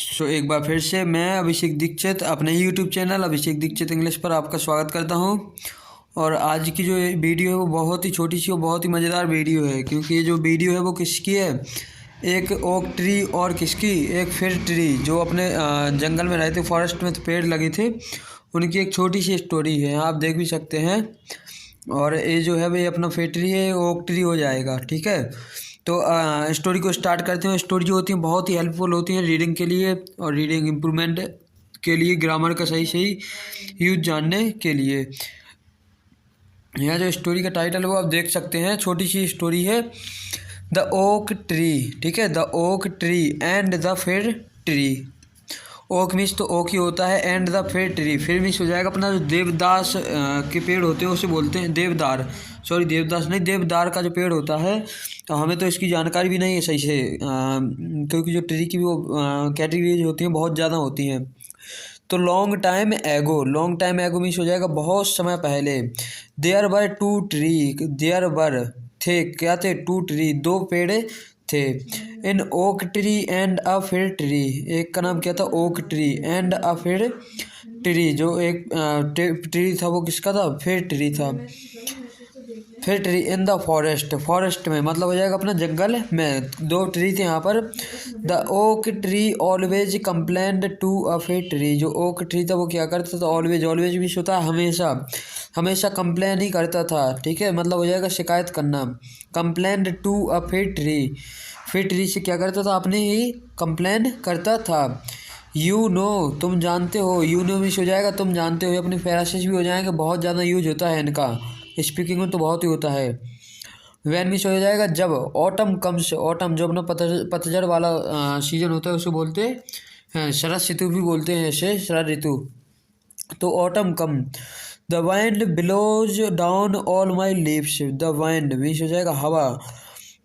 एक बार फिर से मैं अभिषेक दीक्षित अपने ही यूट्यूब चैनल अभिषेक दीक्षित इंग्लिश पर आपका स्वागत करता हूं। और आज की जो वीडियो है वो बहुत ही छोटी सी और बहुत ही मज़ेदार वीडियो है, क्योंकि ये जो वीडियो है वो किसकी है, एक ओक ट्री और किसकी, एक फिर ट्री जो अपने जंगल में रहते, फॉरेस्ट में पेड़ लगे थे, उनकी एक छोटी सी स्टोरी है। आप देख भी सकते हैं। और ये जो है भाई अपना फिर ट्री है, ओक ट्री हो जाएगा। ठीक है, तो स्टोरी को स्टार्ट करते हैं। स्टोरी जो होती है बहुत ही हेल्पफुल होती है रीडिंग के लिए और रीडिंग इम्प्रूवमेंट के लिए, ग्रामर का सही सही यूज जानने के लिए। यहाँ जो स्टोरी का टाइटल है वो आप देख सकते हैं, छोटी सी स्टोरी है, द ओक ट्री। ठीक है, the oak tree and the फिर ट्री। ओक मीन्स तो ओक ही होता है, एंड द फिर ट्री, फिर मीन्स हो जाएगा अपना जो देवदास के पेड़ होते हैं उसे बोलते हैं देवदार। सॉरी, देवदास नहीं, देवदार का जो पेड़ होता है। तो हमें तो इसकी जानकारी भी नहीं है सही से, क्योंकि जो ट्री की वो कैटेगरीज होती हैं बहुत ज़्यादा होती हैं। तो long time ago, long time ago means हो जाएगा बहुत समय पहले। There were two tree, there were थे, क्या थे, टू ट्री, दो पेड़ थे। An oak tree and a fir tree, एक का नाम क्या था, okay tree, and a fir tree, जो एक ट्री था वो किसका था, फिर ट्री था। फिर tree in the forest, forest में मतलब हो जाएगा अपना जंगल में, दो ट्री थे यहाँ पर। The oak tree always complained to a fir tree, जो ओक ट्री था वो क्या करता था, ऑलवेज, ऑलवेज भी होता है हमेशा, हमेशा कंप्लेन ही करता था। ठीक है, मतलब हो जाएगा शिकायत करना। Complained to a fir tree, फिर ट्री से क्या करता था, अपने ही कंप्लेन करता था। यू नो, तुम जानते हो, यू नो भी हो जाएगा तुम जानते हो, अपने फ्रेजेस भी हो जाएंगे, बहुत ज़्यादा यूज होता है इनका, स्पीकिंग में तो बहुत ही होता है। वैन मिस हो जाएगा जब। ऑटम कम्स, ऑटम जो अपना पतझड़ वाला सीजन होता है उसे बोलते हैं शरद ऋतु भी बोलते हैं, इसे शरद ऋतु। तो autumn come. The wind blows down all my leaves, the wind means हो जाएगा हवा,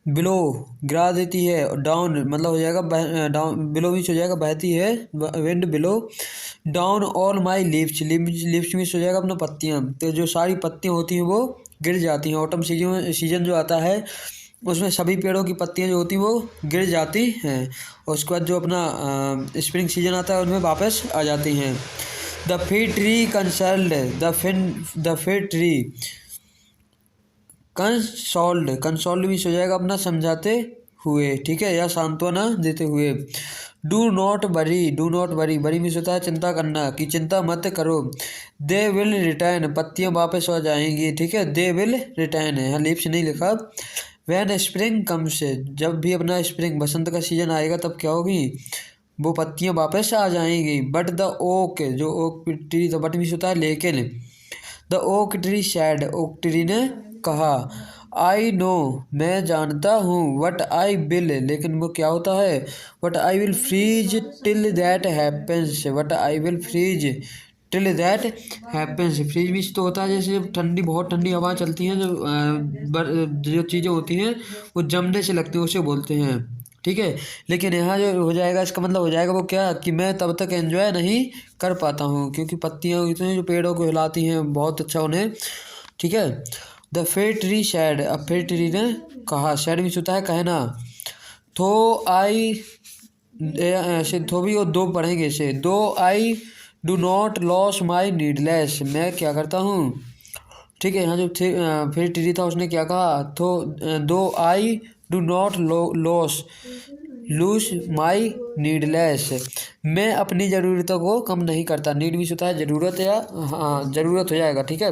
बिलो गिरा देती है, डाउन मतलब हो जाएगा डाउन, बिलो मीन्स हो जाएगा बहती है, wind below down all my leaves, leaves means हो जाएगा अपना पत्तियाँ, तो जो सारी पत्तियाँ होती हैं वो गिर जाती हैं। ऑटम सीजन जो आता है उसमें सभी पेड़ों की पत्तियाँ जो होती हैं वो गिर जाती हैं, और उसके बाद जो अपना स्प्रिंग सीजन आता है उनमें वापस आ जाती हैं। द फिर ट्री कंसल्ड, द फिर ट्री कंसोल्ड, कंसोल्ड भी हो जाएगा अपना समझाते हुए, ठीक है, या सांत्वना देते हुए। Do not worry, do not worry, worry means होता है चिंता करना, कि चिंता मत करो। दे विल रिटर्न, पत्तियाँ वापस आ जाएंगी। ठीक है, दे विल रिटर्न है, यहाँ लीव्स नहीं लिखा। वैन स्प्रिंग कम्स, जब भी अपना स्प्रिंग बसंत का सीजन आएगा तब क्या होगी, वो पत्तियाँ वापस आ जाएंगी। बट द ओक, जो ओक ट्री था, बट मीन्स होता है लेकिन। The oak tree sad, oak tree ने कहा, आई नो, मैं जानता हूँ, वट आई विल, लेकिन वो क्या होता है, what I will freeze till that happens, what I will freeze till that happens. Freeze means तो होता है जैसे जब ठंडी, बहुत ठंडी हवा चलती है, जो चीज़ें होती हैं वो जमने से लगती है उसे बोलते हैं। ठीक है, लेकिन यहाँ जो हो जाएगा इसका मतलब हो जाएगा वो क्या, कि मैं तब तक एंजॉय नहीं कर पाता हूँ, क्योंकि पत्तियाँ होती हैं जो पेड़ों को हिलाती हैं, बहुत अच्छा उन्हें। ठीक है, द फिर ट्री सैड, अब फिर ट्री ने कहा, सैड मीन्स होता है कहना। थो आई, ऐसे थो भी और दो पढ़ेंगे इसे, दो I do not loss my needless, मैं क्या करता हूँ। ठीक है, यहाँ जो फिर ट्री था उसने क्या कहा, तो दो I do not loss lose my needless, मैं अपनी ज़रूरतों को कम नहीं करता। नीड भी होता है ज़रूरत, या हाँ ज़रूरत हो जाएगा। ठीक है,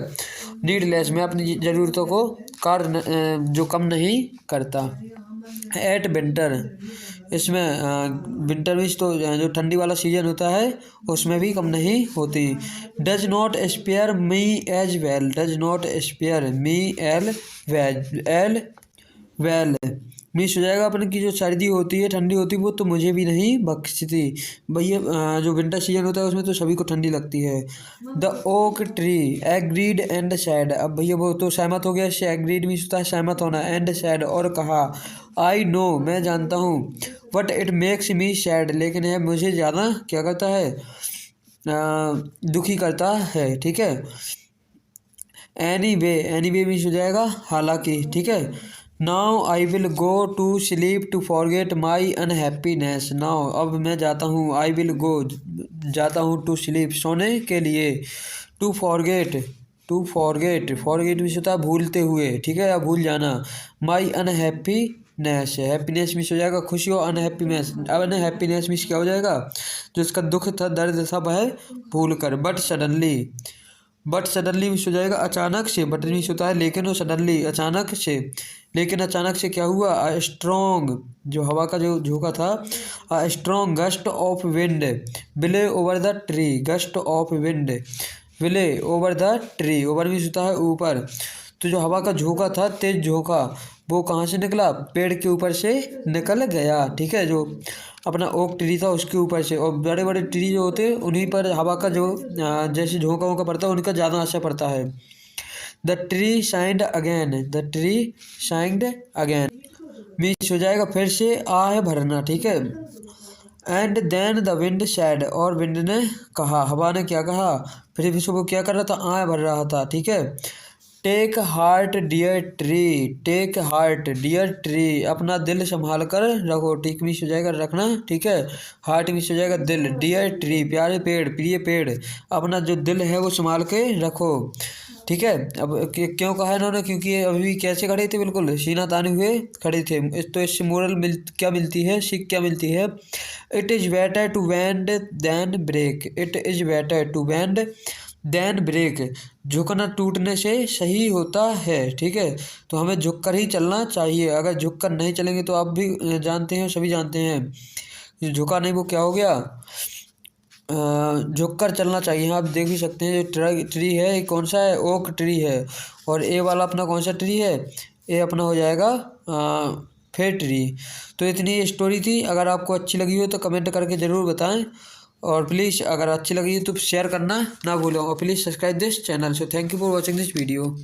नीडलेस, मैं अपनी ज़रूरतों को जो कम नहीं करता। एट विंटर, इसमें विंटर मीन्स तो जो ठंडी वाला सीजन होता है उसमें भी कम नहीं होती। Does not spare me as well, does not spare me as well means हो जाएगा अपने की जो सर्दी होती है, ठंडी होती है, वो तो मुझे भी नहीं बख्शती। भैया जो विंटर सीजन होता है उसमें तो सभी को ठंडी लगती है। The oak tree agreed and sad, अब भैया वो तो सहमत हो गया, इससे एग्रीड मीन्स होता है सहमत होना, एंड सैड और कहा, आई नो, मैं जानता हूँ, but it makes me sad, लेकिन यह मुझे ज़्यादा क्या करता है, दुखी करता है। ठीक है, anyway, anyway means हो जाएगा हालांकि। ठीक है, now I will go to sleep to forget my unhappiness. Now अब मैं जाता हूँ, आई विल गो जाता हूँ, टू स्लीप सोने के लिए, टू फॉरगेट फॉरगेट मिस होता है भूलते हुए, ठीक है, या भूल जाना। माई अनहैप्पीनेस, हैप्पीनेस मिस हो जाएगा खुशी, और अनहैप्पीनेस, अब अनहैप्पीनेस मिस क्या हो जाएगा, जो इसका दुख था, दर्द था, वह भूल कर। बट सडनली मिस हो जाएगा अचानक से, बट मिस होता है लेकिन, वो सडनली अचानक से, लेकिन अचानक से क्या हुआ, अ स्ट्रॉन्ग, जो हवा का जो झोंका था, a strong gust of wind while over the tree, gust of wind while over the tree, over means होता है ऊपर। तो जो हवा का झोंका था, तेज झोंका, वो कहाँ से निकला, पेड़ के ऊपर से निकल गया, ठीक है, जो अपना ओक ट्री था उसके ऊपर से। और बड़े बड़े ट्री जो होते हैं उन्हीं पर हवा का जो जैसे झोंका वोंका पड़ता है उनका ज़्यादा असर पड़ता है। The tree shined again, the tree shined again means हो जाएगा फिर से आह भरना, ठीक है। And then the wind said, और विंड ने कहा, हवा ने क्या कहा, फिर भी वो क्या कर रहा था, आह भर रहा था, ठीक है। Take heart dear tree, take heart dear tree, अपना दिल संभाल कर रखो, ठीक मिस हो जाएगा रखना, ठीक है, हार्ट मिस हो जाएगा दिल, डियर ट्री प्यारे पेड़, प्रिय पेड़, अपना जो दिल है वो संभाल के रखो, ठीक है। अब क्यों कहा इन्होंने, क्योंकि ये अभी कैसे खड़े थे, बिल्कुल सीना ताने हुए खड़े थे। तो इससे मोरल क्या मिलती है, सीख क्या मिलती है, it is better to bend than break, it is better to bend than break, झुकना टूटने से सही होता है, ठीक है। तो हमें झुक कर ही चलना चाहिए, अगर झुक कर नहीं चलेंगे तो आप भी जानते हैं, सभी जानते हैं, झुका नहीं वो क्या हो गया, झुक कर चलना चाहिए। आप देख भी सकते हैं जो ट्री है ये कौन सा है, ओक ट्री है, और ए वाला अपना कौन सा ट्री है, ये अपना हो जाएगा फेर ट्री। तो इतनी स्टोरी थी, अगर आपको अच्छी लगी हो तो कमेंट करके ज़रूर बताएं, और प्लीज़ अगर अच्छी लगी हो तो शेयर करना ना भूलो, और please subscribe this channel. So thank you for watching this video.